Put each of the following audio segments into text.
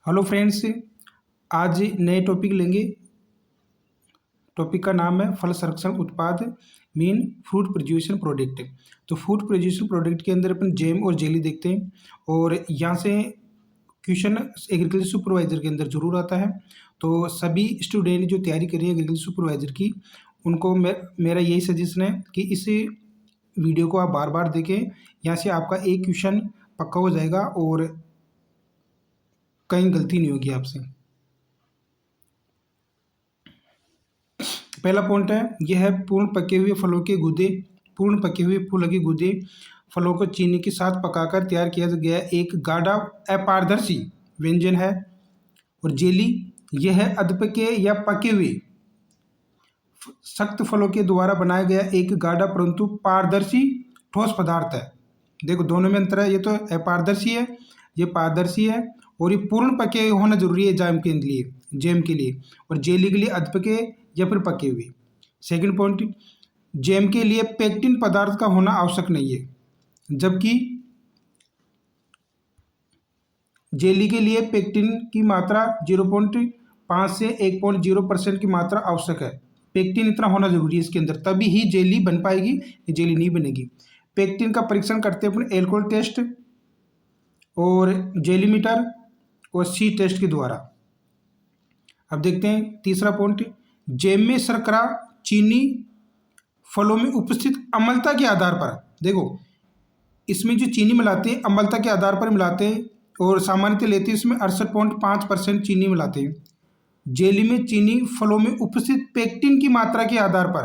Hello friends, आज नए topic लेंगे। टॉपिक का नाम है फल संरक्षण उत्पाद मीन फ्रूट प्रोड्यूसन प्रोडक्ट। तो फ्रूट प्रोड्यूसन प्रोडक्ट के अंदर अपन जैम और जेली देखते हैं और यहाँ से क्वेश्चन एग्रीकल्चर सुपरवाइजर के अंदर जरूर आता है। तो सभी स्टूडेंट जो तैयारी कर रहे हैं एग्रीकल्चर सुपरवाइजर की, उनको मेरा यही सजेशन है कि इस वीडियो को आप बार बार देखें। यहाँ से आपका एक क्वेश्चन पक्का हो जाएगा और कहीं गलती नहीं होगी आपसे। पहला पॉइंट है, यह है पूर्ण पके हुए फलों के गूदे। पूर्ण पके हुए फलों के गूदे फलों को चीनी के साथ पकाकर तैयार किया गया एक गाढ़ा अपारदर्शी व्यंजन है। और जेली, यह है अधपके या पके हुए सख्त फलों के द्वारा बनाया गया एक गाढ़ा परंतु पारदर्शी ठोस पदार्थ है। देखो दोनों में अंतर है, ये तो अपारदर्शी है, ये पारदर्शी है। और ये पूर्ण पके होना जरूरी है जैम के लिए और जेली के लिए अधपके या फिर पके हुए। सेकंड पॉइंट, जैम के लिए पेक्टिन पदार्थ का होना आवश्यक नहीं है, जबकि जेली के लिए पेक्टिन की मात्रा 0.5 से 1.0% की मात्रा आवश्यक है। पेक्टिन इतना होना जरूरी है इसके अंदर, तभी ही जेली बन पाएगी, ये जेली नहीं बनेगी। पेक्टिन का परीक्षण करते हैं अपने एल्कोहल टेस्ट और जेली मीटर और सी टेस्ट के द्वारा। अब देखते हैं तीसरा पॉइंट, जैम में शर्करा चीनी फलों में उपस्थित अम्लता के आधार पर। देखो इसमें जो चीनी मिलाते हैं अम्लता के आधार पर मिलाते हैं और सामान्यतः लेते हैं इसमें 68.5% चीनी मिलाते हैं। जेली में चीनी फलों में उपस्थित पेक्टिन की मात्रा के आधार पर,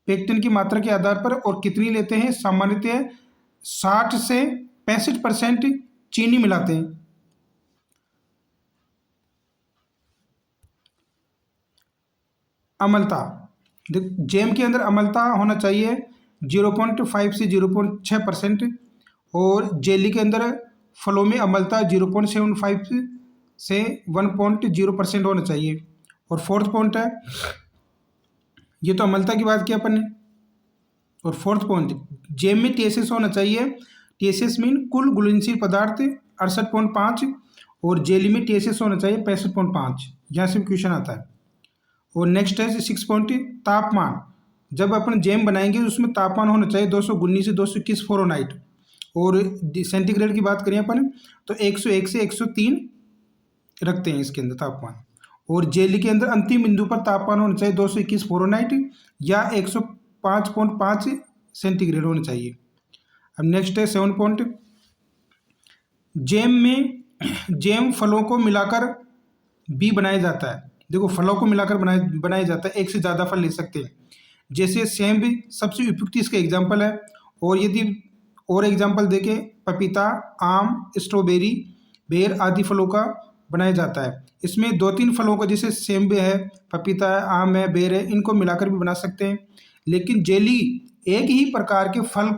पेक्टिन की मात्रा के आधार पर और कितनी लेते हैं, सामान्यतः 60 से 65% चीनी मिलाते हैं। अम्लता, जैम के अंदर अम्लता होना चाहिए 0.5 से 0.6% और जेली के अंदर फलों में अम्लता 0.75 से 1.0% होना चाहिए। और फोर्थ पॉइंट है, ये तो अम्लता की बात की अपन ने। और फोर्थ पॉइंट, जैम में TSS होना चाहिए। TSS मीन कुल घुलनशील पदार्थ 68.5 और जेली में TSS होना चाहिए 65.5। यहाँ से क्वेश्चन आता है। और नेक्स्ट है 6 पॉइंट, तापमान। जब अपन जैम बनाएंगे उसमें तापमान होना चाहिए 219 से 221 फ़ारेनहाइट। और सेंटीग्रेड की बात करें अपन तो 101 से 103 रखते हैं इसके अंदर तापमान। और जेली के अंदर अंतिम बिंदु पर तापमान होना चाहिए 221 फ़ारेनहाइट या 105.5 सेंटीग्रेड होना चाहिए। अब नेक्स्ट है 7 पॉइंट, जैम फलों को मिलाकर भी बनाया जाता है। देखो फलों को मिलाकर बनाया जाता है, एक से ज़्यादा फल ले सकते हैं। जैसे सेम भी सबसे उपयुक्त इसका एग्जाम्पल है। और यदि और एग्जाम्पल देखें, पपीता, आम, स्ट्रॉबेरी, बेर आदि फलों का बनाया जाता है। इसमें 2-3 फलों का, जैसे सेम भी है, पपीता है, आम है, बेर है, इनको मिलाकर भी बना सकते हैं। लेकिन जेली एक ही प्रकार के फल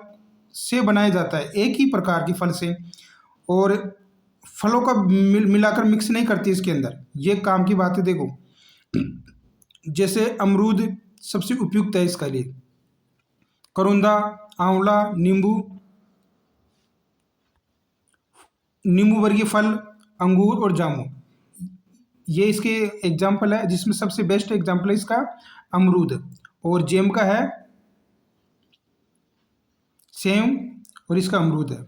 से बनाया जाता है, एक ही प्रकार के फल से, और फलों का मिलाकर मिक्स नहीं करती इसके अंदर। ये काम की बात है। देखो जैसे अमरूद सबसे उपयुक्त है इसके लिए, करोंदा, आंवला, नींबू वर्गीय फल, अंगूर और जामुन, ये इसके एग्जाम्पल है। जिसमें सबसे बेस्ट एग्जाम्पल है इसका अमरूद। और जैम का है सेम और इसका अमरूद है।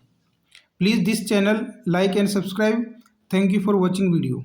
Please this channel like and subscribe. Thank you for watching video.